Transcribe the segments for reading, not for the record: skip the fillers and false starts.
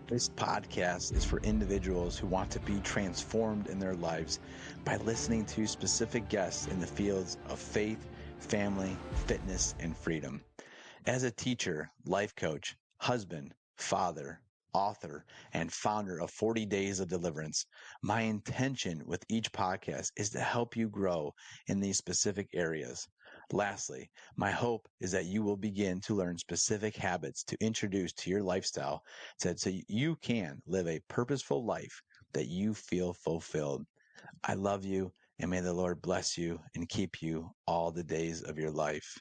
This podcast is for individuals who want to be transformed in their lives by listening to specific guests in the fields of faith, family, fitness, and freedom. As a teacher, life coach, husband, father, author, and founder of 40 Days of Deliverance, my intention with each podcast is to help you grow in these specific areas. Lastly, my hope is that you will begin to learn specific habits to introduce to your lifestyle so you can live a purposeful life that you feel fulfilled. I love you, and may the Lord bless you and keep you all the days of your life.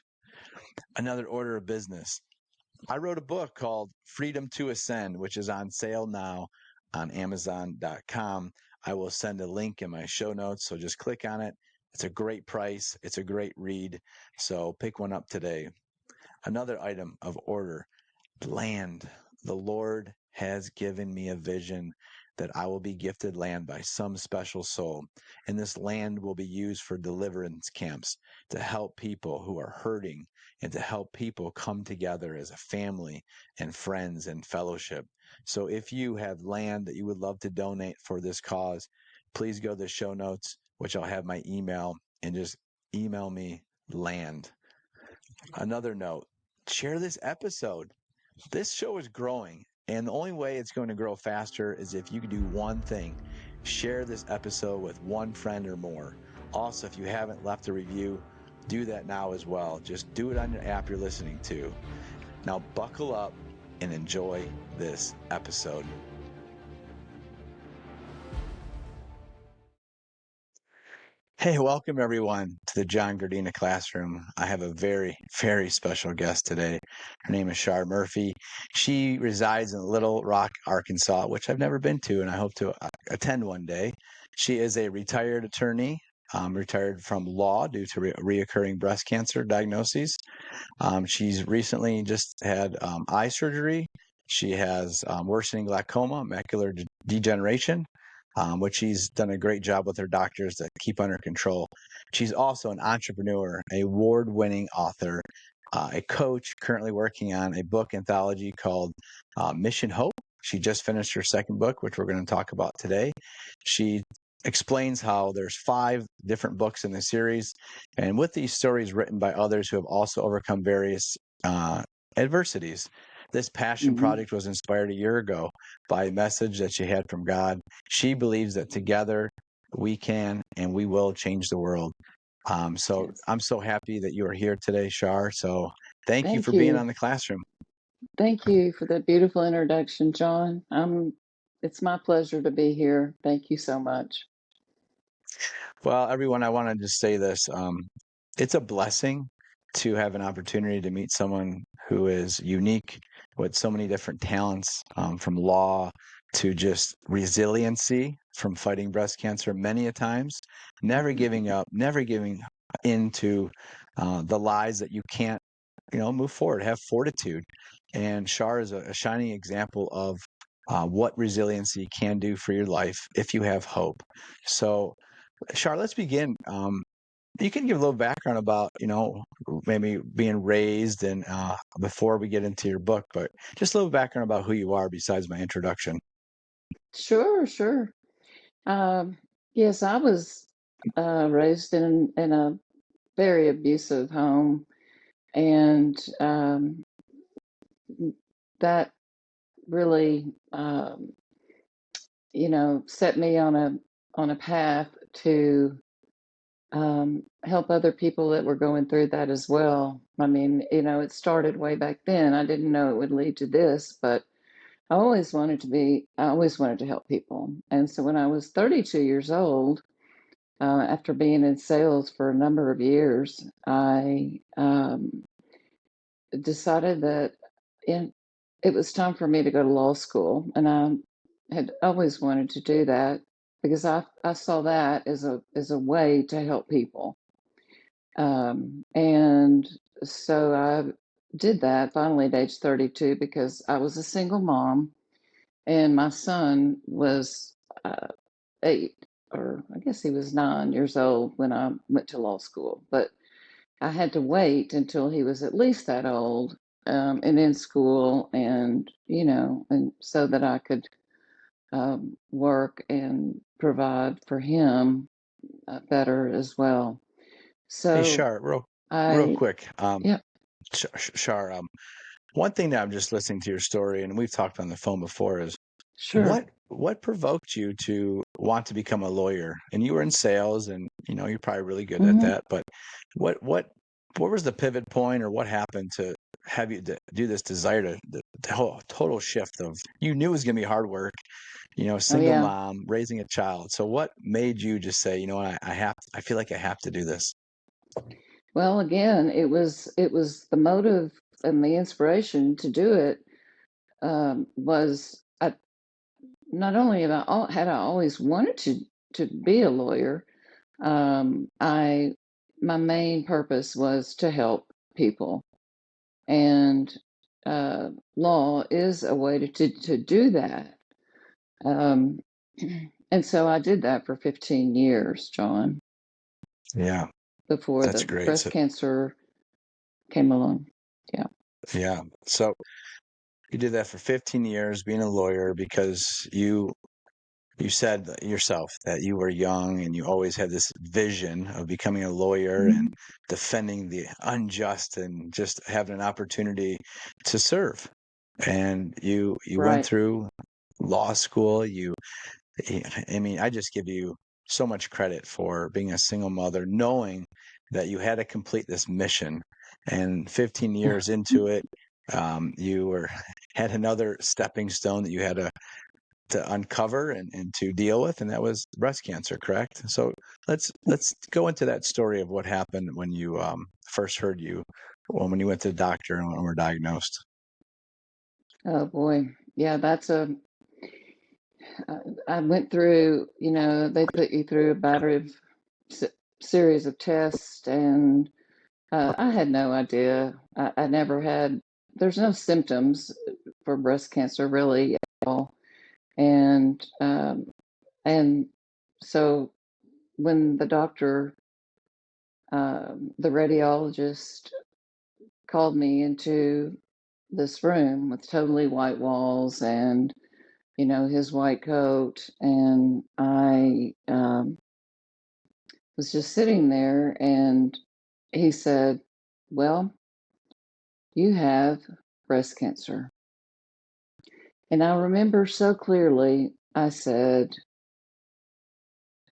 Another order of business. I wrote a book called Freedom to Ascend, which is on sale now on Amazon.com. I will send a link in my show notes, so just click on it. It's a great price. It's a great read. So pick one up today. Another item of order, land. The Lord has given me a vision that I will be gifted land by some special soul. And this land will be used for deliverance camps to help people who are hurting and to help people come together as a family and friends and fellowship. So if you have land that you would love to donate for this cause, please go to the show notes, which I'll have my email, and just email me land. Another note, share this episode. This show is growing, and the only way it's going to grow faster is if you can do one thing. Share this episode with one friend or more. Also, if you haven't left a review, do that now as well. Just do it on your app you're listening to. Now, buckle up and enjoy this episode. Hey, welcome everyone to the John Gardina Classroom. I have a very, very special guest today. Her name is Char Murphy. She resides in Little Rock, Arkansas, which I've never been to, and I hope to attend one day. She is a retired attorney, retired from law due to reoccurring breast cancer diagnoses. She's recently just had eye surgery. She has worsening glaucoma, macular degeneration, which she's done a great job with her doctors to keep under control. She's also an entrepreneur, an award-winning author, a coach, currently working on a book anthology called Mission Hope. She just finished her second book, which we're going to talk about today. She explains how there's 5 different books in the series, and with these stories written by others who have also overcome various adversities. This passion project was inspired a year ago by a message that she had from God. She believes that together we can and we will change the world. So Yes. I'm so happy that you are here today, Char. So thank you Thank for being you. on the classroom. Thank you for that beautiful introduction, John. It's my pleasure to be here. Thank you so much. Well, everyone, I want to just say this. It's a blessing to have an opportunity to meet someone who is unique with so many different talents, from law to just resiliency from fighting breast cancer many a times, never giving up, never giving into the lies that you can't, move forward, have fortitude. And Char is a shining example of what resiliency can do for your life if you have hope. So, Char, let's begin. You can give a little background about, maybe being raised and before we get into your book, but just a little background about who you are besides my introduction. Sure, sure. Um, yes, I was raised in a very abusive home, and that really, set me on a path to help other people that were going through that as well. I mean, it started way back then. I didn't know it would lead to this, but I always wanted to help people. And so when I was 32 years old, after being in sales for a number of years, I decided that in, it was time for me to go to law school. And I had always wanted to do that because I saw that as a way to help people. And so I did that finally at age 32 because I was a single mom and my son was 8, or I guess he was 9 years old when I went to law school. But I had to wait until he was at least that old and in school, and and so that I could work and provide for him better as well. Hey, So Char, real I, quick, yeah, Char, one thing that I'm just listening to your story, and we've talked on the phone before, is sure. what provoked you to want to become a lawyer? And you were in sales, and you're probably really good at Hmm. that. But what what what was the pivot point, or what happened to have you do this desire to the whole total shift of you knew it was going to be hard work, Oh single yeah. mom raising a child. So what made you just say, what, I feel like I have to do this? Well, again, it was the motive and the inspiration to do it. Was I not only had I always wanted to be a lawyer. I My main purpose was to help people, and law is a way to do that. Um, and so I did that for 15 years, John, Yeah, before that's the great. breast cancer came along. Yeah. Yeah. So you did that for 15 years being a lawyer because you said yourself that you were young and you always had this vision of becoming a lawyer and Mhm. defending the unjust and just having an opportunity to serve. And you went Right. through law school. I mean, I just give you so much credit for being a single mother, knowing that you had to complete this mission. And 15 years into it, you were had another stepping stone that you had to uncover and to deal with, and that was breast cancer, correct? So let's go into that story of what happened when you first heard when you went to the doctor and when were diagnosed. Oh boy. Yeah, uh, I went through, they put you through a battery of s- series of tests, and I had no idea. I never had, there's no symptoms for breast cancer really at all. And, and so when the radiologist called me into this room with totally white walls and, his white coat, and I was just sitting there, and he said, "Well, you have breast cancer." And I remember so clearly, I said,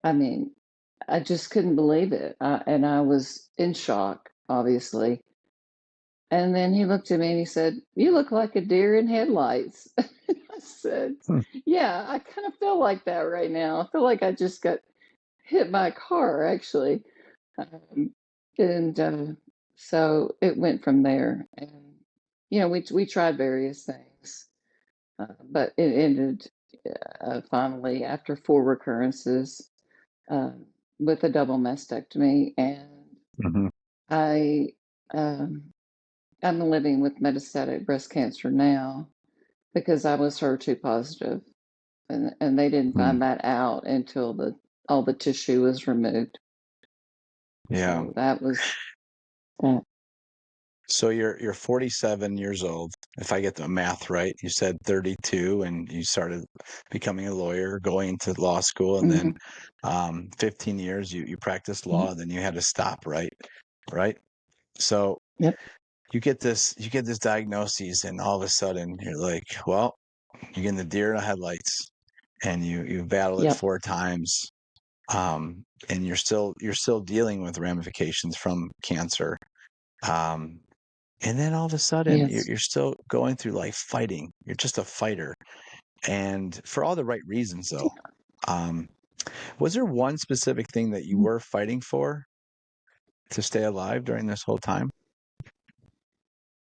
I mean, I just couldn't believe it. And I was in shock, obviously. And then he looked at me and he said, "You look like a deer in headlights." I said, Hmm. "Yeah, I kind of feel like that right now. I feel like I just got hit by a car, actually." Um, and so it went from there. And, we tried various things, but it ended finally after four recurrences um, with a double mastectomy. And Mhm. I, um, I'm living with metastatic breast cancer now because I was HER2 positive, and they didn't Mm. find that out until all the tissue was removed. Yeah. So that was that. So you're 47 years old. If I get the math right, you said 32 and you started becoming a lawyer, going to law school, and then Hmm. 15 years you practiced Yep. law, and then you had to stop, right? Right? So Yep. you get this diagnosis, and all of a sudden you're like, well, you're getting the deer in the headlights, and you battle it Yep. 4 times, and you're still dealing with ramifications from cancer. Um, and then all of a sudden you're, Yes. you're still going through life fighting. You're just a fighter, and for all the right reasons, though. Um, was there one specific thing that you were fighting for to stay alive during this whole time?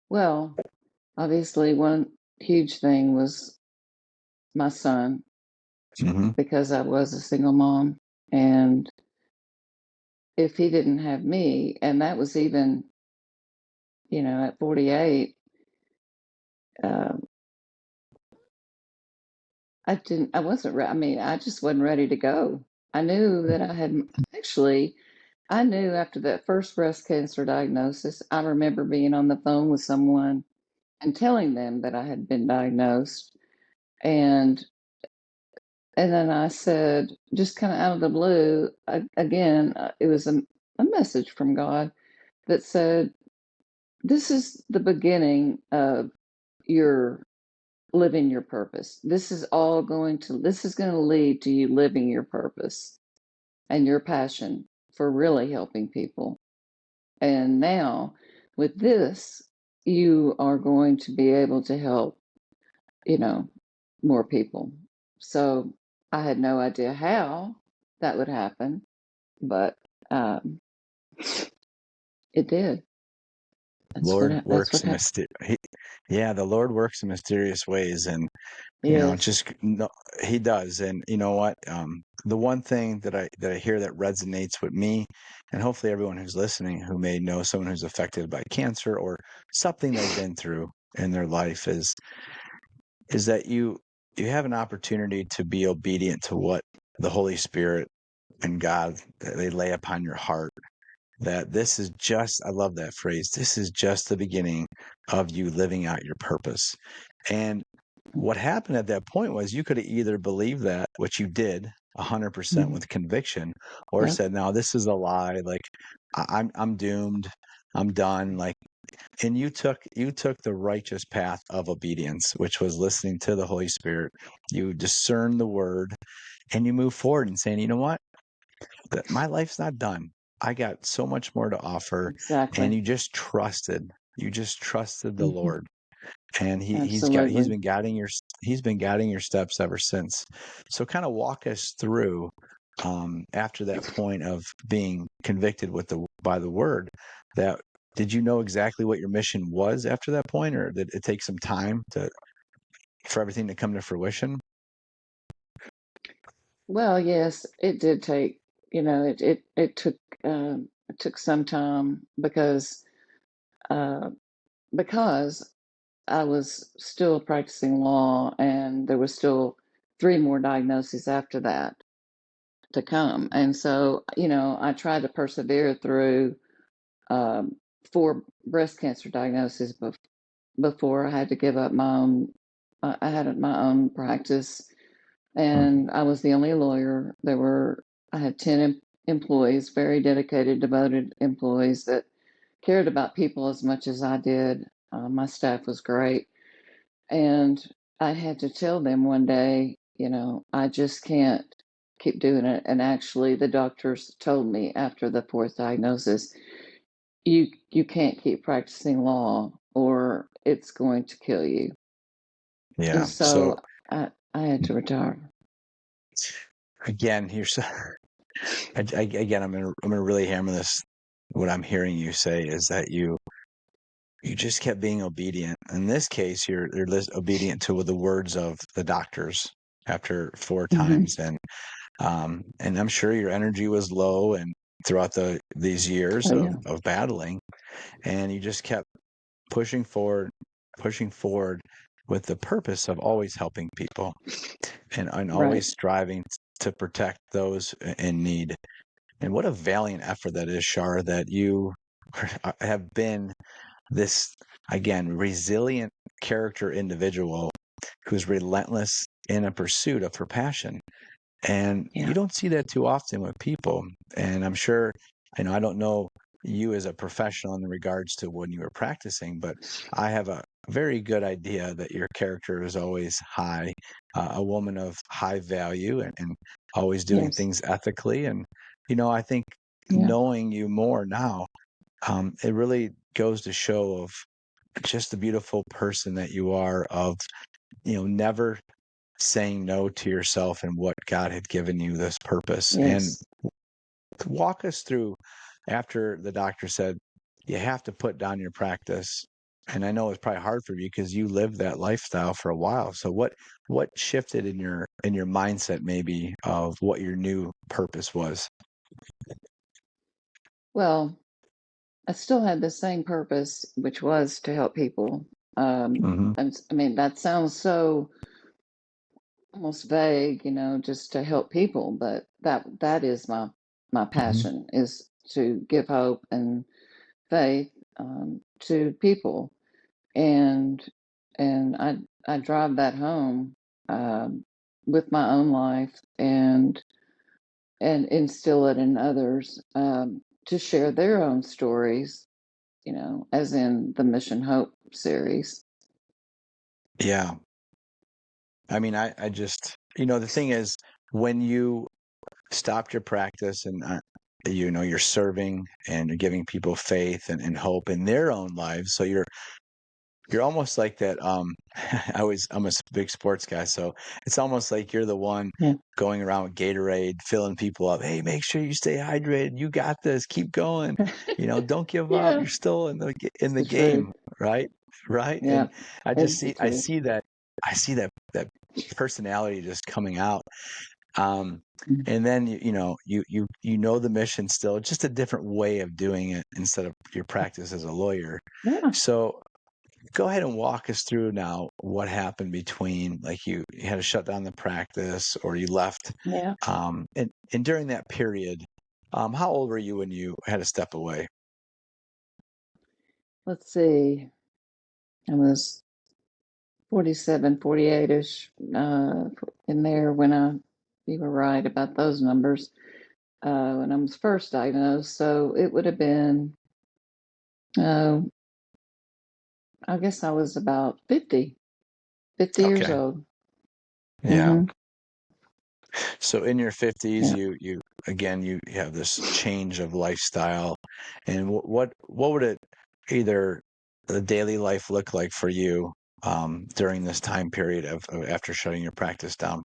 Well, obviously, one huge thing was my son Hmm. because I was a single mom. And if he didn't have me, and that was even, at 48, um, I wasn't ready. I mean, I just wasn't ready to go. I knew that actually, I knew after that first breast cancer diagnosis, I remember being on the phone with someone, and telling them that I had been diagnosed. And and then I said, just kind of out of the blue, again, it was a message from God that said, "This is the beginning of your living your purpose. This is going to lead to you living your purpose and your passion for really helping people. And now with this, you are going to be able to help, you know, more people." So I had no idea how that would happen, but um, it did. Lord That's what works in happened. yeah, the Lord works in mysterious ways, and Yes, just no, he does. And you know what? The one thing that I hear that resonates with me, and hopefully everyone who's listening who may know someone who's affected by cancer or something they've been through in their life is that you have an opportunity to be obedient to what the Holy Spirit and God they lay upon your heart. That this is just, I love that phrase. This is just the beginning of you living out your purpose. And what happened at that point was you could have either believed that, which you did 100% mm-hmm. with conviction, or Yep, said, no, this is a lie. Like I'm doomed. I'm done. Like, and you took the righteous path of obedience, which was listening to the Holy Spirit. You discern the word and you move forward and saying, you know what? My life's not done. I got so much more to offer. And exactly. you just trusted the Hmm. Lord. And he's Absolutely. been guiding your steps ever since. So kind of walk us through after that point of being convicted by the word, that did you know exactly what your mission was after that point, or did it take some time for everything to come to fruition? Well, yes, it did take, it took some time uh, because I was still practicing law, and there was still three more diagnoses after that to come. And so, I tried to persevere through um, four breast cancer diagnoses before I had to give up my own. I had my own practice, Hmm. and I was the only lawyer. I had 10 employees, very dedicated, devoted employees that cared about people as much as I did. My staff was great. And I had to tell them one day, I just can't keep doing it. And actually, the doctors told me after the fourth diagnosis, you can't keep practicing law or it's going to kill you. And Yeah. So so I had to retire. again, again, I'm gonna really hammer this. What I'm hearing you say is that you just kept being obedient. In this case, you're obedient to the words of the doctors after four Hmm. times, and I'm sure your energy was low and throughout these years Oh, yeah. of battling, and you just kept pushing forward, pushing forward with the purpose of always helping people and Right. always striving to protect those in need. And what a valiant effort that is, Char, that you have been this, again, resilient character individual who's relentless in a pursuit of her passion. And you Yeah. don't see that too often with people. And I'm sure, I don't know you as a professional in regards to when you were practicing, but I have a very good idea that your character is always high, a woman of high value and always doing Yes. things ethically. And, I think Yeah. knowing you more now, it really goes to show of just the beautiful person that you are of, never saying no to yourself and what God had given you this purpose. And Yes. walk us through after the doctor said, you have to put down your practice. And I know it's probably hard for you because you lived that lifestyle for a while. So what shifted in your mindset maybe of what your new purpose was? Well, I still had the same purpose, which was to help people. Hmm. And I mean, that sounds so almost vague, just to help people, but that is my Hmm. passion, is to give hope and faith to people. and I drive that home with my own life and instill it in others to share their own stories, as in the Mission Hope series. Yeah. I mean, I just, the thing is, when you stopped your practice and, you're serving and you're giving people faith and hope in their own lives. So you're almost like that. I'm a big sports guy, so it's almost like you're the one Yeah, going around with Gatorade, filling people up. Hey, make sure you stay hydrated. You got this. Keep going. Don't give up. yeah, You're still it's in the the truth. game, right? Right. Yeah, And I just it's the see I truth. see that I see that personality just coming out. Um, Mm. and then you know the mission still, just a different way of doing it instead of your practice as a lawyer. Yeah, So go ahead and walk us through now what happened between, like, you had to shut down the practice or you left. yeah. And during that period, how old were you when you had to step away? Let's see. I was 47, 48-ish in there you were right about those numbers, when I was first diagnosed. So it would have been, uh, I guess I was about 50 years Okay. old. Yeah. Mm-hmm. So in your 50s, Yeah. you again, you have this change of lifestyle. And what would it, either the daily life, look like for you during this time period of after shutting your practice down?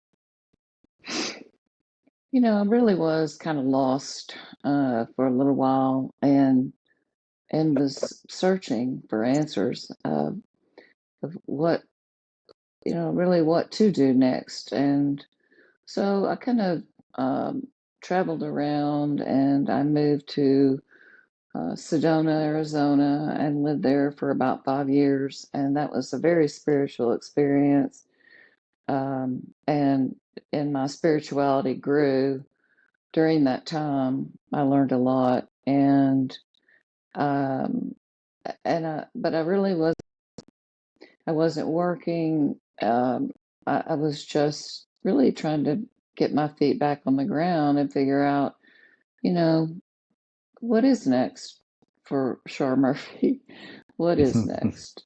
I really was kind of lost for a little while and was searching for answers of what, really what to do next. And so I kind of traveled around and I moved to Sedona, Arizona, and lived there for about 5 years. And that was a very spiritual experience. And my spirituality grew during that time. I learned a lot, um, but I really was. I wasn't working. I was just really trying to get my feet back on the ground and figure out, you know, what is next for Char Murphy. What is next?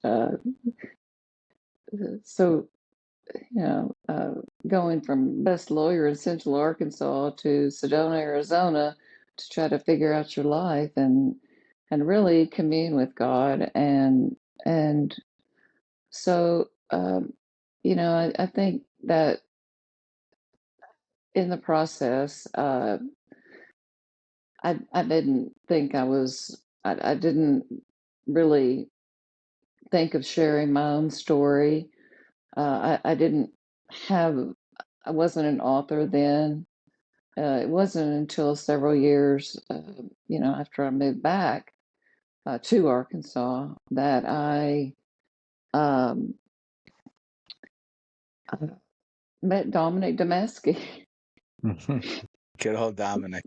So, going from best lawyer in Central Arkansas to Sedona, Arizona, to try to figure out your life and really commune with God and so I think that in the process, I didn't think I didn't really think of sharing my own story. I didn't have, I wasn't an author then. It wasn't until several years, after I moved back to Arkansas that um, I met Dominic Damaski. Good old Dominic.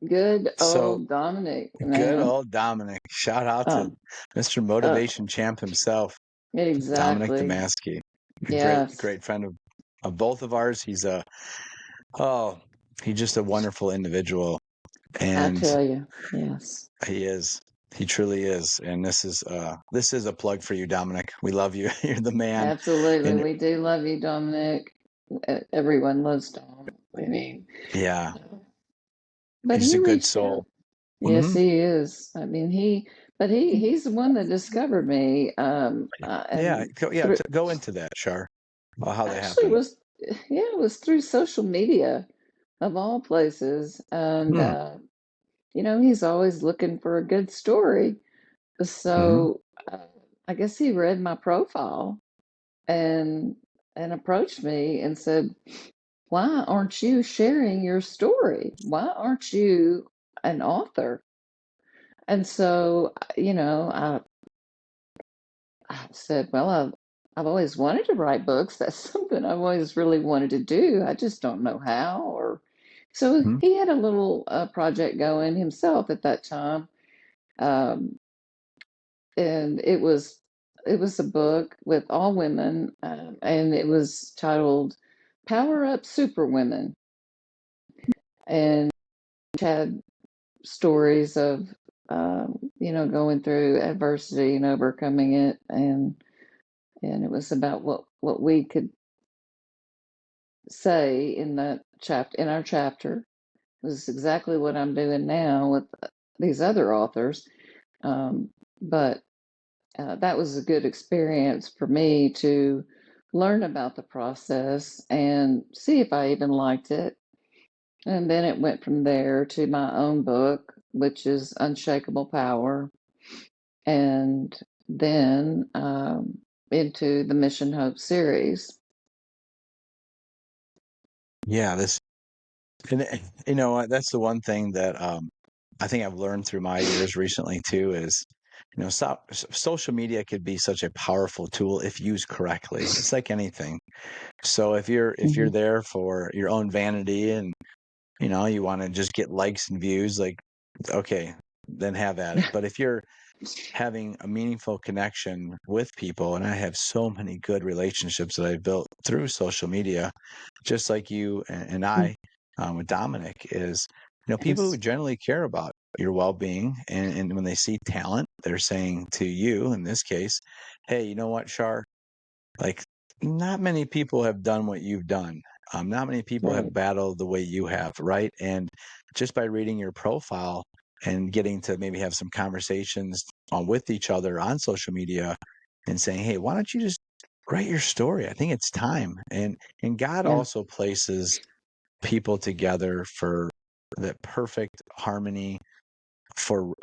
Good So old Dominic, good man. old Dominic. Shout out to Um, Mr. uh, Motivation Champ himself, Dominic exactly. Damaski. A Yes, great friend of both of ours. Oh, he's just a wonderful individual. I And tell you. Yes, he is. He truly is. And this is a plug for you, Dominic. We love you. You're the man. absolutely. And We do love you, Dominic. Everyone loves Dom. I mean, yeah, but he's he a good reached out. soul. Yes, Hmm. he is. I mean, he's the one that discovered me. Yeah. And Yeah. through Go into that, Shar. How that actually happened. was yeah, it was through social media of all places. And Hmm. he's always looking for a good story. Hmm. So I guess he read my profile and approached me and said, "Why aren't you sharing your story? Why aren't you an author?" And so, I said, "Well, I've always wanted to write books. That's something I've always really wanted to do. I just don't know how." Or so Hmm. he had a little project going himself at that time, um, and it was a book with all women, and it was titled "Power Up Super Women," and it had stories of going through adversity and overcoming it, and it was about what we could say in that chapter, in our chapter. It was exactly what I'm doing now with these other authors, but that was a good experience for me to learn about the process and see if I even liked it. And then it went from there to my own book, which is Unshakable Power, and then into the Mission Hope series. Yeah, and you know what, that's the one thing that I think I've learned through my years recently too is, social media could be such a powerful tool if used correctly. It's like anything. So if you're Hmm. there for your own vanity and you want to just get likes and views, like, okay, then have at it. But if you're having a meaningful connection with people, and I have so many good relationships that I've built through social media, just like you and I, with Dominic, is people who Yes, generally care about your well-being, and when they see talent, they're saying to you in this case, hey, you know what, Char, like, not many people have done what you've done. Not many people have right. battled the way you have, right? And just by reading your profile and getting to maybe have some conversations with each other on social media and saying, hey, why don't you just write your story? I think it's time. And God Yeah, also places people together for that perfect harmony for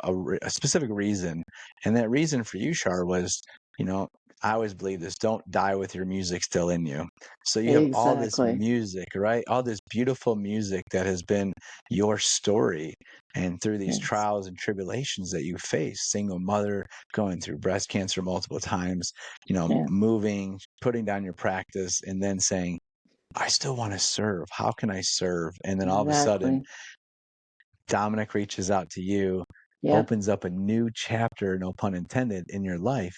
a specific reason. And that reason for you, Char, was, you know, I always believe this: don't die with your music still in you. So you have all this exactly. music, right? All this beautiful music that has been your story. And through these Yes, trials and tribulations that you face, single mother, going through breast cancer multiple times, yeah, moving, putting down your practice, and then saying, I still want to serve. How can I serve? And then all of a sudden, exactly. Dominic reaches out to you, Yep, opens up a new chapter, no pun intended, in your life.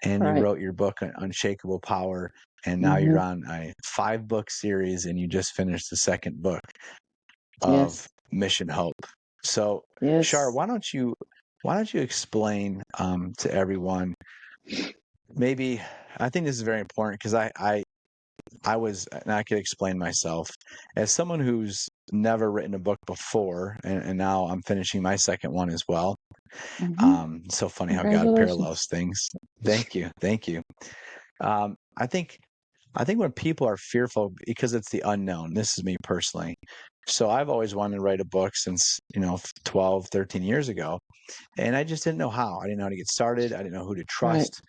And you right. wrote your book, Unshakable Power. And now you're Hmm. on a 5-book series, and you just finished the second book of Yes, Mission Hope. So, Shar, yes. why don't you explain to everyone? Maybe I think this is very important because I was, and I could explain myself as someone who's never written a book before, and now I'm finishing my second one as well. Hmm. So funny how God parallels Congratulations. things. Thank you. I think when people are fearful because it's the unknown. This is me personally. So I've always wanted to write a book since 12, 13 years ago, and I just didn't know how. I didn't know how to get started. I didn't know who to Right, trust.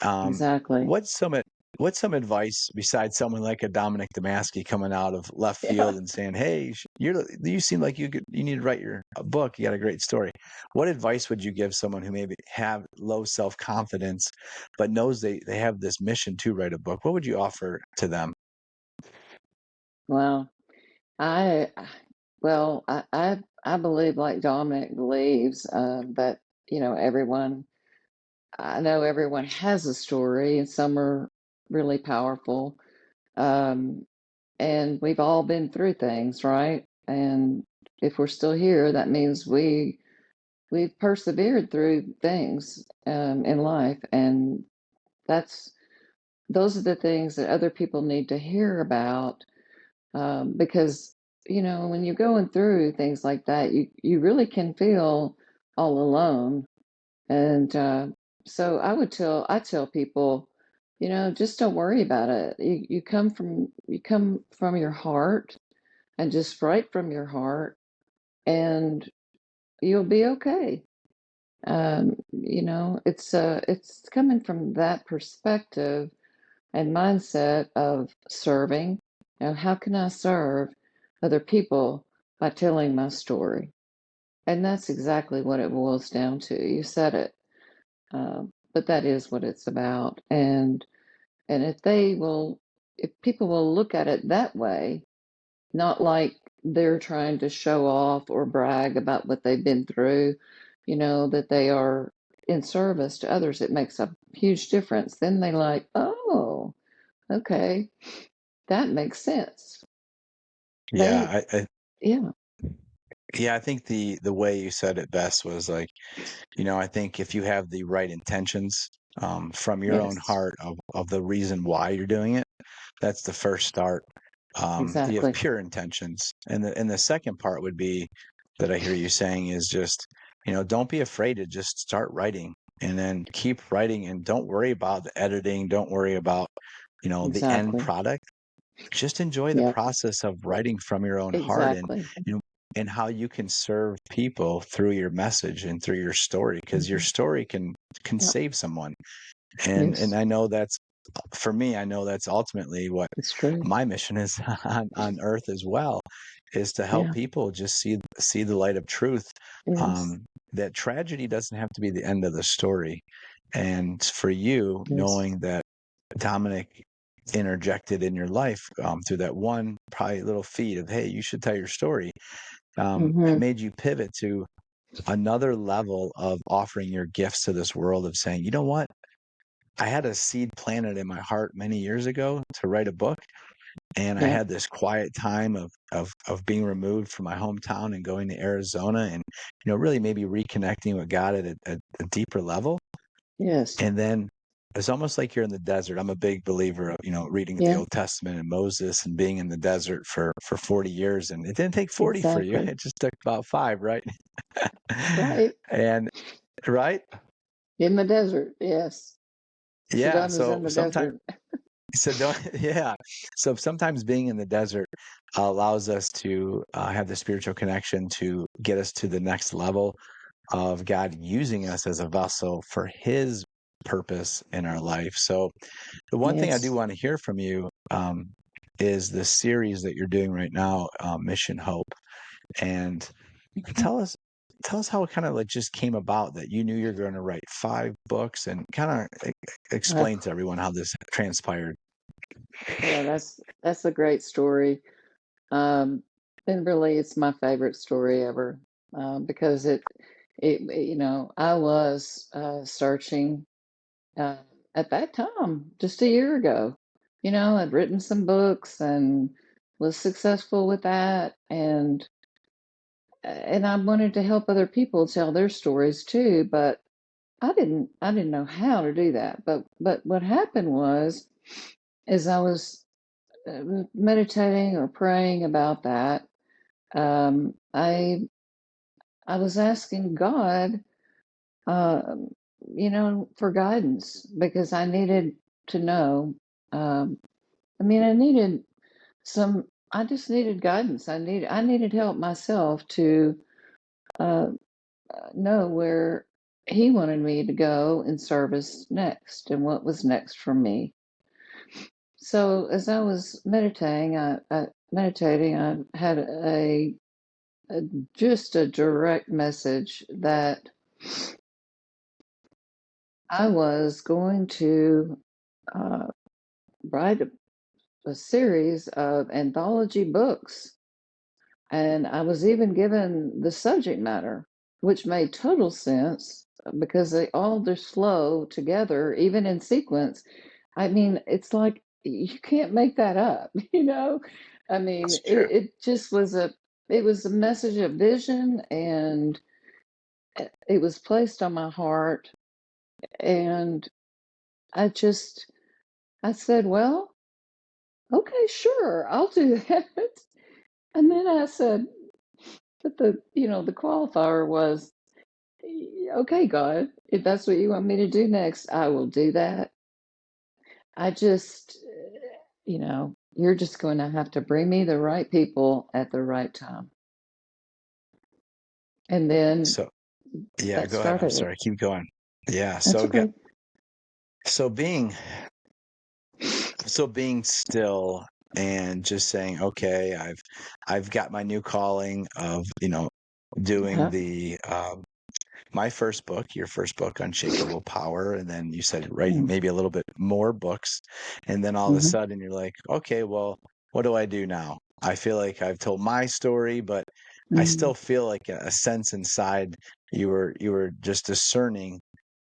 Um, exactly. what's some what's some advice besides someone like a Dominic Damaski coming out of left Yeah. field and saying, "Hey, you seem like you need to write a book. You got a great story." What advice would you give someone who maybe have low self confidence, but knows they have this mission to write a book? What would you offer to them? Well, I I believe, like Dominic believes, that everyone. I know everyone has a story, and some are really powerful. Um, and we've all been through things, right? And if we're still here, that means we've persevered through things in life, and that's those are the things that other people need to hear about, because when you're going through things like that, you really can feel all alone. And so I tell people, just don't worry about it. You come from your heart, and just write from your heart, and you'll be okay. It's coming from that perspective and mindset of serving. How can I serve other people by telling my story? And that's exactly what it boils down to. You said it, but that is what it's about. And if people will look at it that way, not like they're trying to show off or brag about what they've been through, that they are in service to others, it makes a huge difference. Then they like, oh, okay, that makes sense. They, Yeah, yeah, I think the way you said it best was like, I think if you have the right intentions from your own yes, heart of the reason why you're doing it, that's the first start. You have exactly. pure intentions, and the second part would be that I hear you saying is just, don't be afraid to just start writing, and then keep writing, and don't worry about the editing, don't worry about the end Exactly. product. Just enjoy the Yep, process of writing from your own heart, and exactly. you know and how you can serve people through your message and through your story, because your Hmm. story can Yep, save someone. And yes, I know that's, for me, I know that's ultimately what it's true. my mission is on earth as well, is to help Yeah, people just see the light of truth. yes, um, that tragedy doesn't have to be the end of the story. And for you, yes. knowing that Dominic interjected in your life through that one probably little feed of, hey, you should tell your story, it Hmm. made you pivot to another level of offering your gifts to this world, of saying, you know what, I had a seed planted in my heart many years ago to write a book, and I Yep, had this quiet time of being removed from my hometown and going to Arizona, and really maybe reconnecting with God at a deeper level. yes, And then it's almost like you're in the desert. I'm a big believer of, reading the yeah, Old Testament and Moses and being in the desert for 40 years. And it didn't take 40 for you. exactly. It just took about 5, right? Right. And right? In the desert, yes. So Yeah. God was So in the sometimes, desert. don't, yeah. So sometimes being in the desert allows us to have the spiritual connection to get us to the next level of God using us as a vessel for his purpose in our life. So the one thing I do Yes. want to hear from you is the series that you're doing right now, Mission Hope, and Mhm. tell us how it kind of like just came about that you knew you're going to write 5 books, and kind of Uh, explain to everyone how this transpired. yeah, that's a great story. Um, and really, it's my favorite story ever, because I was searching uh, at that time, just a year ago. I'd written some books and was successful with that, and I wanted to help other people tell their stories too, but I didn't know how to do that. But what happened was, as I was meditating or praying about that, I was asking God, um, for guidance, because I needed to know. Um, I mean, I needed some. I just needed guidance. I needed help myself to uh, know where He wanted me to go in service next, and what was next for me. So as I was meditating, I had a just a direct message that I was going to uh, write a series of anthology books. And I was even given the subject matter, which made total sense because they all just flow together, even in sequence. I mean, it's like you can't make that up, you know? I mean, That's true. it just was a message of vision, and it was placed on my heart. And I said, well, okay, sure, I'll do that. And then I said, but the qualifier was, okay, God, if that's what you want me to do next, I will do that. I just, you're just going to have to bring me the right people at the right time. And then So yeah, that go ahead. I'm started it. sorry. Keep going. Yeah. That's okay. So being still and just saying, okay, I've got my new calling of, doing Uh-huh. the my first book, your first book, Unshakable Power, and then you said writing Mm-hmm. maybe a little bit more books, and then all of a Mm-hmm. sudden you're like, okay, well, what do I do now? I feel like I've told my story, but I Mm-hmm. still feel like a sense inside you were just discerning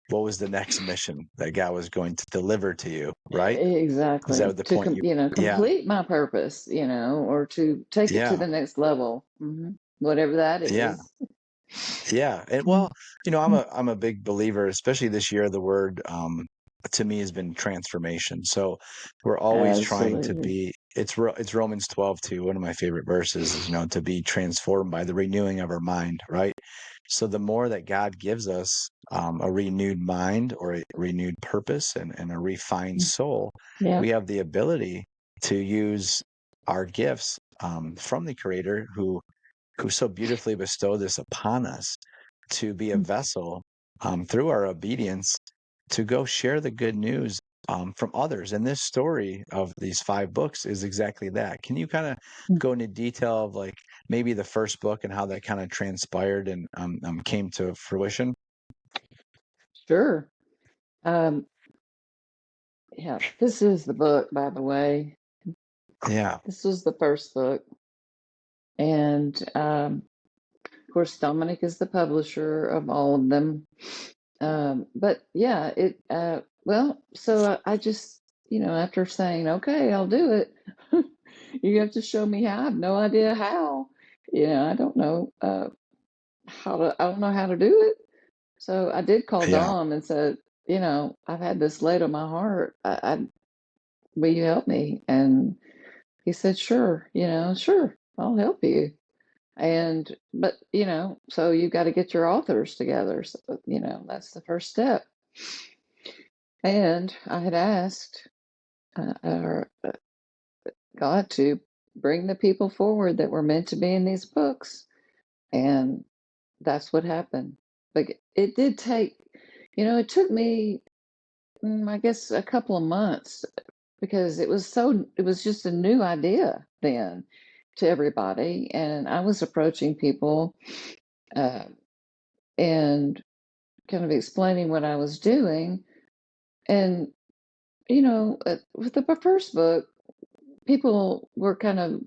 what was the next mission that God was going to deliver to you, right? Is Exactly. that the To point yeah, complete my purpose, or to take it to yeah, the next level, whatever that yeah. is. Yeah, and well, I'm a big believer, especially this year. The word to me has been transformation. So we're always trying to Absolutely. be. It's Romans 12 too. One of my favorite verses is to be transformed by the renewing of our mind, right? So the more that God gives us a renewed mind or a renewed purpose and a refined soul, we Yep. have the ability to use our gifts from the Creator who so beautifully bestowed this upon us to be a vessel through our obedience to go share the good news from others. And this story of these 5 books is exactly that. Can you kind of go into detail of like maybe the first book and how that kind of transpired and came to fruition? Sure. Um, yeah, this is the book, by the way. Yeah. This was the first book. And of course, Dominic is the publisher of all of them. But yeah, I just, after saying, okay, I'll do it, you have to show me how. I have no idea how. I don't know I don't know how to do it. So I did call Yeah. Dom and said, I've had this laid on my heart. Will you help me? And he said, sure, sure, I'll help you. But, so you got to get your authors together. So, that's the first step. And I had asked God to bring the people forward that were meant to be in these books. And that's what happened. But it did take, it took me, I guess, a couple of months because it was just a new idea then to everybody. And I was approaching people uh, and kind of explaining what I was doing. And, with the first book, people were kind of,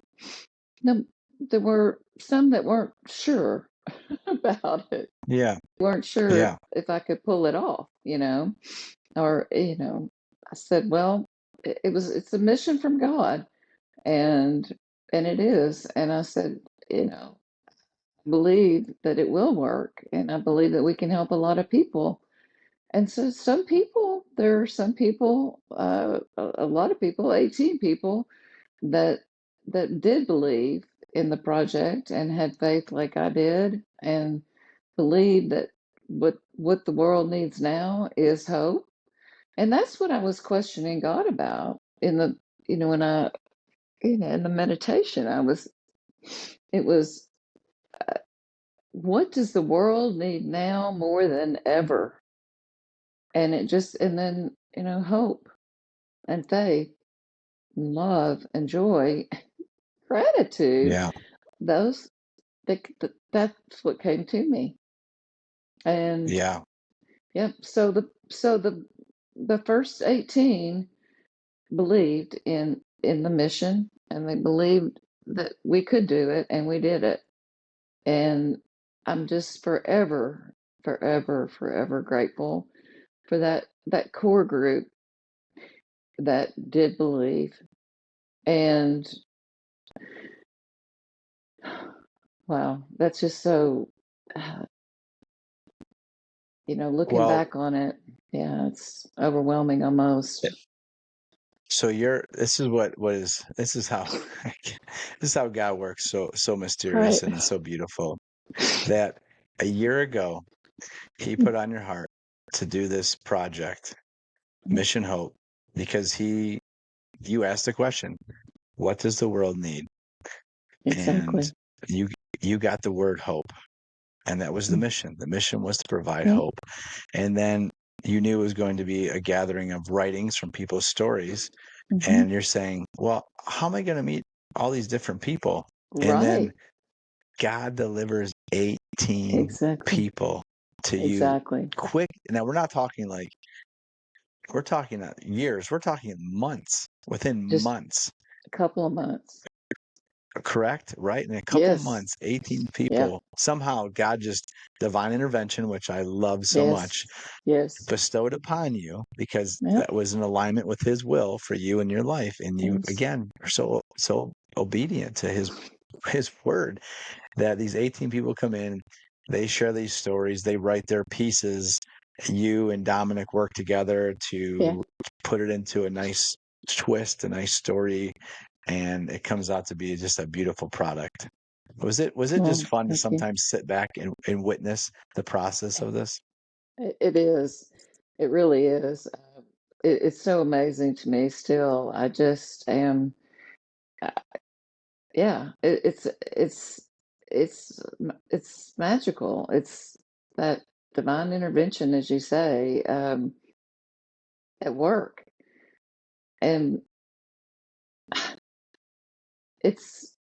no, there were some that weren't sure about it, Yeah. weren't sure Yeah. if I could pull it off, or, I said, well, it's a mission from God and, it is. And I said, believe that it will work. And I believe that we can help a lot of people. And so there are some people, a lot of people, 18 people that did believe in the project and had faith like I did and believe that what the world needs now is hope. And that's what I was questioning God about in the when I in the meditation. It was, what does the world need now more than ever? And then, hope and faith and love and joy, gratitude, Yeah. those that's what came to me. And Yeah. yep, so the first 18 believed in the mission, and they believed that we could do it, and we did it. And I'm just forever, forever, forever grateful for that core group that did believe. And wow, that's just so, uh, looking Well, back on it, yeah, it's overwhelming almost. so this is how this is how God works so Right. mysterious and so beautiful that a year ago he put on your heart to do this project, Mission Hope, because you asked the question, what does the world need? And Exactly. you you got the word hope. And that was the mission. The mission was to provide Yep. hope. And then you knew it was going to be a gathering of writings from people's stories. Hmm. And you're saying, well, how am I going to meet all these different people? And then Right. God delivers 18 Exactly. people to you Exactly. quick. Now, we're not talking like, we're talking years, we're talking months, within Just months. a couple of months. correct? Right? In a couple Yes. months, 18 Yep. people, somehow God just divine intervention, which I love so much, Yes. Yes. bestowed upon you because Yep. that was in alignment with his will for you and your life. And you Yes. again are so obedient to his word that these 18 people come in, they share these stories, they write their pieces. You and Dominic work together Yeah. to put it into a nice twist, a nice story, and it comes out to be just a beautiful product. Was it just Well, fun to thank you. sometimes sit back and witness the process of this? It is. It really is. It's so amazing to me still. I just am, uh, yeah, it's magical. It's that divine intervention, as you say, at work. And it's,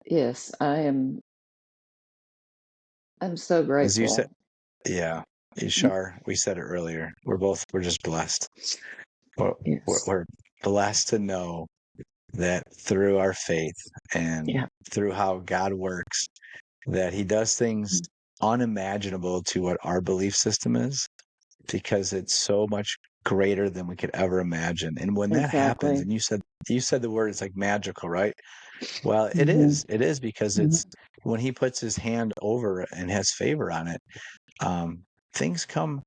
yes, I'm so As you said, grateful. yeah, Mm, Char, we said it earlier. We're just blessed. We're, we're, yes. we're blessed to know that through our faith and Yeah. through how God works, that he does things unimaginable to what our belief system is because it's so much greater than we could ever imagine. And when that happens, Exactly. and you said the word, it's like magical, right? Well, it Hmm. is. It is because Hmm. it's when he puts his hand over it and has favor on it, um, things come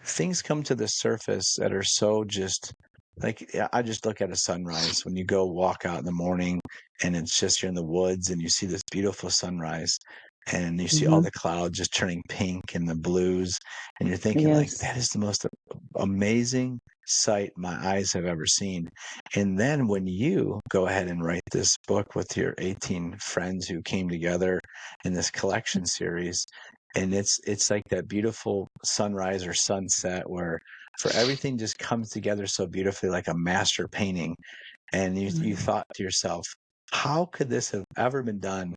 things come to the surface that are so just like I just look at a sunrise when you go walk out in the morning and it's just you're in the woods and you see this beautiful sunrise and you see all Hmm. the clouds just turning pink and the blues and you're thinking like Yes. that is the most amazing sight my eyes have ever seen. And then when you go ahead and write this book with your 18 friends who came together in this collection series, and it's like that beautiful sunrise or sunset where for everything just comes together so beautifully like a master painting, and you Mhm. thought to yourself, how could this have ever been done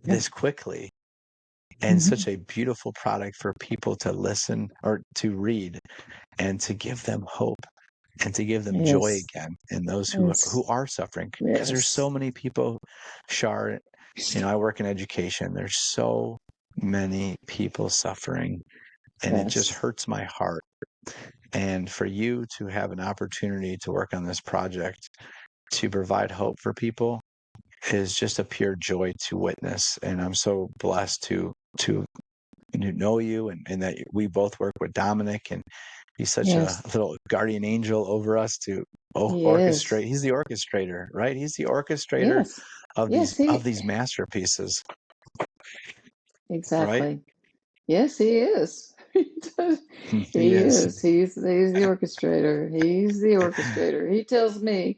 Yeah. this quickly and Hmm. such a beautiful product for people to listen or to read and to give them hope and to give them joy Yes. again in those who Yes. are suffering because there's Yes. so many people, Shar, I work in education, there's so many people suffering and it just Yes. hurts my heart. And for you to have an opportunity to work on this project to provide hope for people is just a pure joy to witness. And I'm so blessed to know you and that we both work with Dominic and he's such a Yes. little guardian angel over us to He is. orchestrate. He's the orchestrator, right? He's the orchestrator Yes. of Yes. these masterpieces, right? Exactly. Yes, he is. He does. He He is. is. He's the orchestrator. He's the orchestrator. He tells me.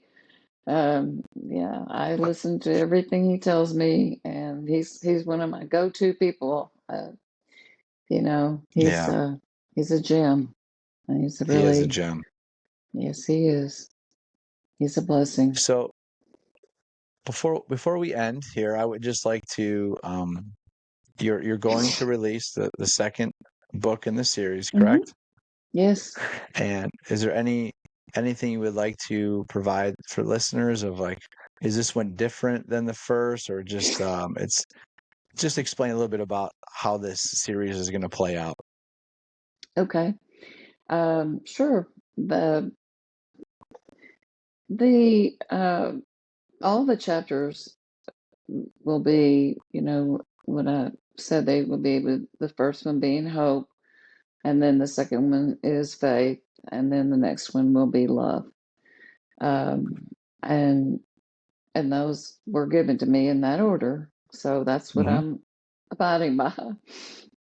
Yeah, I listen to everything he tells me, and he's one of my go-to people. You know, Yeah, he's a gem. And he's a he is a really, gem. yes, he is. He's a blessing. So before we end here, I would just like to you're going to release the second book in the series, Hmm. correct? Yes. And is there anything you would like to provide for listeners of like, is this one different than the first, or just it's just explain a little bit about how this series is going to play out. Okay. Sure. The the all the chapters will be, what I said they will be with the first one being hope, and then the second one is faith, and then the next one will be love. Um, and and those were given to me in that order, so that's what Hmm. I'm abiding by. Hmm.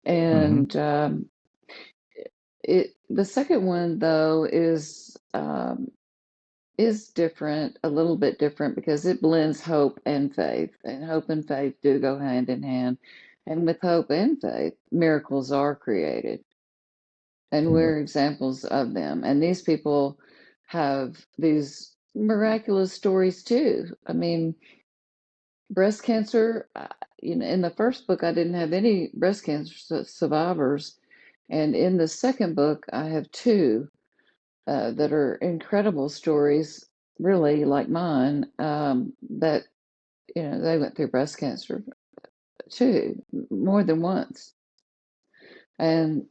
And the second one though is different, a little bit different, because it blends hope and faith, and hope and faith do go hand in hand. And with hope and faith, miracles are created, and we're examples of them. And these people have these miraculous stories too. I mean, breast cancer, in the first book, I didn't have any breast cancer survivors. And in the second book, I have two that are incredible stories. really like mine, that, they went through breast cancer too, more than once. And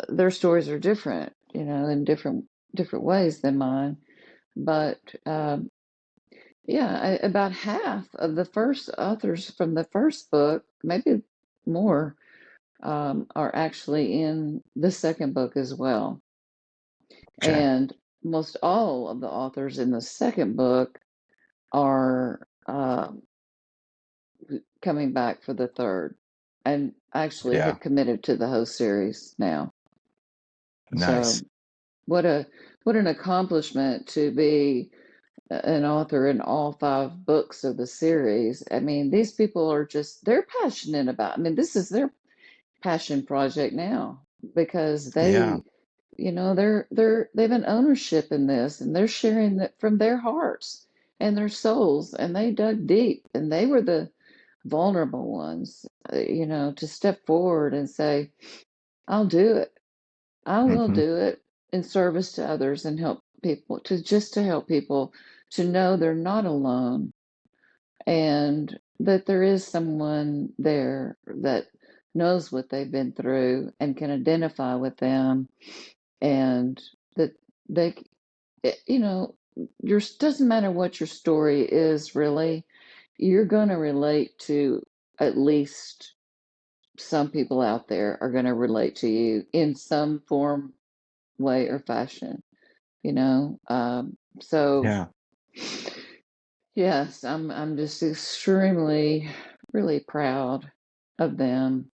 their stories are different, in different ways than mine. But yeah, about half of the first authors from the first book, maybe more, are actually in the second book as well. Okay. And most all of the authors in the second book are coming back for the third, and actually Yeah. have committed to the whole series now. So Nice. what a what an accomplishment to be an author in all five books of the series. I mean, these people are they're passionate about. I mean, this is their passion project now because Yeah. they've an ownership in this, and they're sharing it from their hearts and their souls, and they dug deep, and they were the vulnerable ones, to step forward and say, I'll do it. I will Hmm. do it in service to others and help people, to help people to know they're not alone, and that there is someone there that knows what they've been through and can identify with them, and that they, your doesn't matter what your story is really, you're going to relate to, at least some people out there are going to relate to you in some form, way, or fashion. So Yeah. yes, I'm just extremely, really proud of them.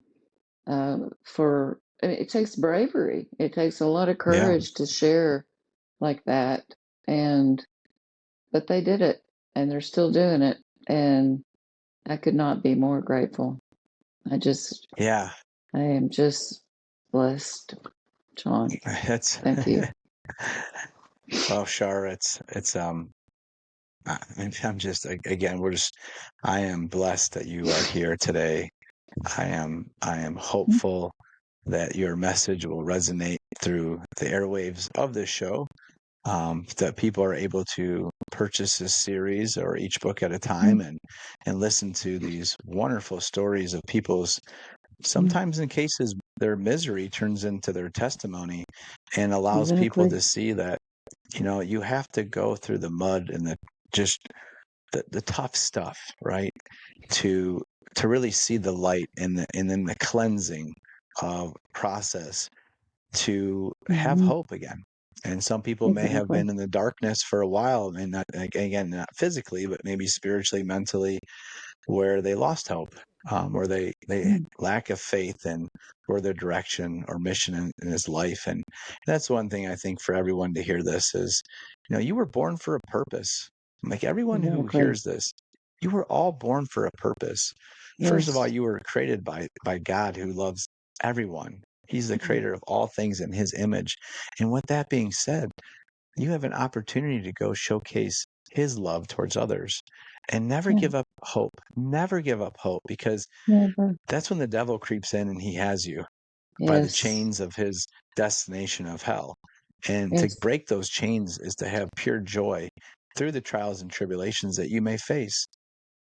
For I mean, it takes bravery. It takes a lot of Yeah. courage to share like that, and but they did it, and they're still doing it, and I could not be more grateful. I just, Yeah. I am just blessed, John. It's Thank you. well, Char, I'm just again, I am blessed that you are here today. I am hopeful that your message will resonate through the airwaves of this show. That people are able to purchase this series or each book at a time and listen to these wonderful stories of people's, sometimes in cases their misery turns into their testimony and allows people Exactly. to see that you have to go through the mud and just the tough stuff, right? To to really see the light and then the cleansing of process to have Hmm. hope again. And some people may have Exactly. been in the darkness for a while, and not, like, again, not physically, but maybe spiritually, mentally, where they lost hope, where they Mm. lack of faith and or their direction or mission in his life. And that's one thing I think for everyone to hear this is, you were born for a purpose. Like everyone who Exactly. hears this, you were all born for a purpose. First of all, Yes. you were created by God who loves everyone. He's the Mm. creator of all things in his image. And with that being said, you have an opportunity to go showcase his love towards others and never Yeah. give up hope. Never give up hope, because Never. that's when the devil creeps in and he has you by the Yes. chains of his destination of hell. And to Yes. break those chains is to have pure joy through the trials and tribulations that you may face.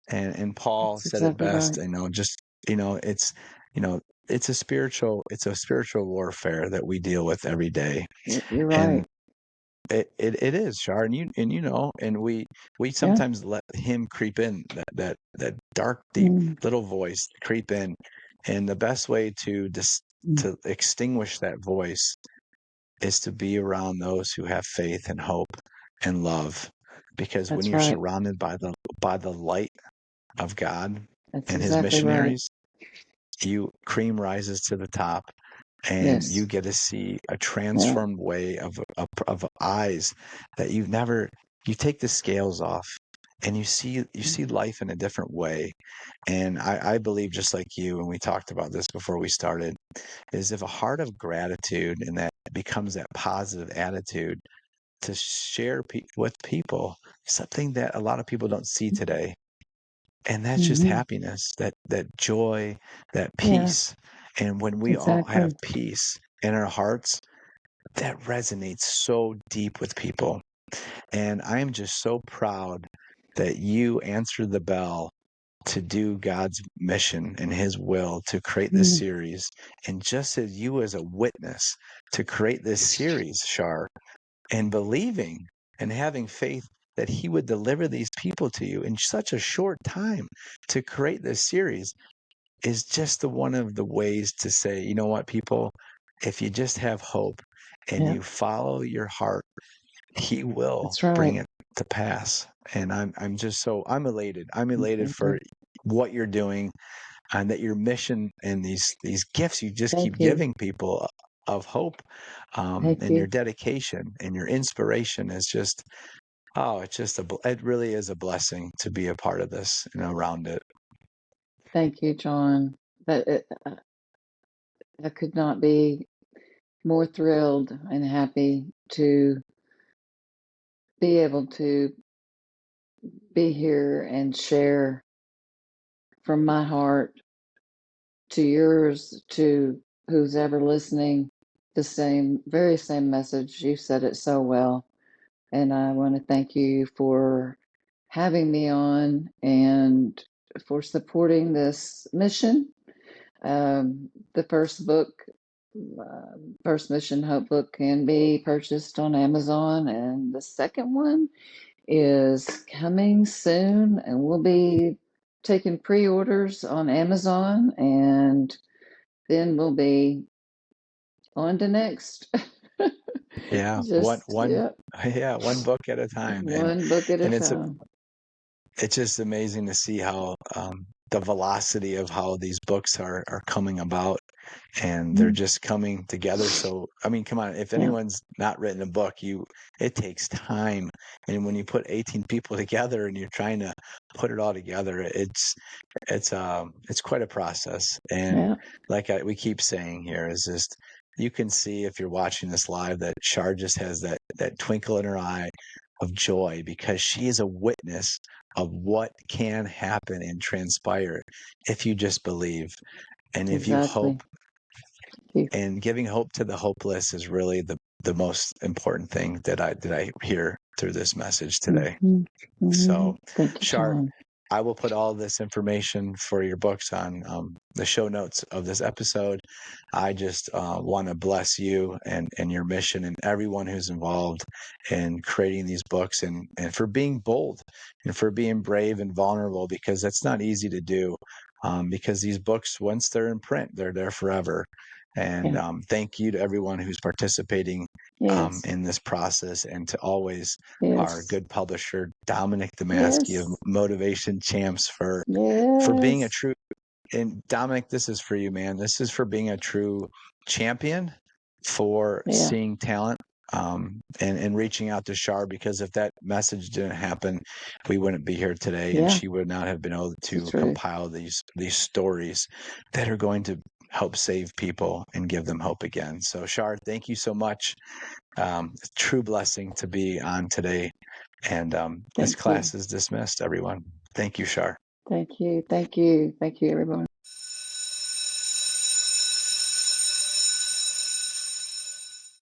And Paul That's said it exactly best, right. just, you know, it's a spiritual warfare that we deal with every day. You're And right. it is, Char, and we Yeah. sometimes let him creep in, that dark, deep Mm. little voice creep in, and the best way Mm. to extinguish that voice is to be around those who have faith and hope and love, because when That's you're right. surrounded by the light of God That's and his exactly right. missionaries, you cream rises to the top, and you Yes. get to see a Yeah. transformed way of eyes that you take the scales off, and you see life in a different way. And I believe, just like you, and we talked about this before we started, is if a heart of gratitude and that becomes that positive attitude to share with people, something that a lot of people don't see today. And that's just Mm-hmm. happiness, that joy, that Yeah. peace. And when we all have Exactly. peace in our hearts, that resonates so deep with people. And I am just so proud that you answered the bell to do God's mission and his will to create this Mm. series. And just as you as a witness to create this series, Char, and believing and having faith that he would deliver these people to you in such a short time to create this series is just one of the ways to say, you know what, people, if you just have hope and Yeah, you follow your heart, he will that's bring right. it to pass. And I'm just so I'm elated. I'm elated Thank you. for what you're doing and that your mission and these gifts you just keep Thank you. giving people of hope, Thank and your you. dedication and your inspiration is just it's just it really is a blessing to be a part of this and around it. Thank you, John. That I could not be more thrilled and happy to be able to be here and share from my heart to yours, to who's ever listening, the very same message. You said it so well. And I want to thank you for having me on and for supporting this mission. The first book, First Mission Hope book, can be purchased on Amazon, and the second one is coming soon, and we'll be taking pre-orders on Amazon, and then we'll be on to next. Yeah, Just, yeah, yeah, one book at a time, one book at a and time. it's just amazing to see how the velocity of how these books are coming about, and they're Mhm. just coming together. So I mean, come on, if Yeah, anyone's not written a book, it takes time, and when you put 18 people together and you're trying to put it all together, it's quite a process. And yeah, like we keep saying here is just you can see if you're watching this live that Char just has that twinkle in her eye of joy because she is a witness of what can happen and transpire if you just believe and if you hope. exactly. Thank And giving hope to the hopeless is really the most important thing that I hear through this message you. today. So, Thank you, Char, John. I will put all this information for your books on the show notes of this episode. I just want to bless you and your mission and everyone who's involved in creating these books and for being bold and for being brave and vulnerable because that's not easy to do. Because these books, once they're in print, they're there forever. And Yeah. thank you to everyone who's participating Yes. in this process and to always our Yes. good publisher, Dominic Damaski of Yes. Motivation Champs for being a Yes. true and Dominic, this is for you, man. This is for being a true champion for Yeah. seeing talent and reaching out to Char because if that message didn't happen, we wouldn't be here today and Yeah. she would not have been able It's the to truth. compile these stories that are going to help save people and give them hope again. So Char, thank you so much. True blessing to be on today. And this Thank you. class is dismissed, everyone. Thank you, Char. Thank you. Thank you. Thank you, everyone.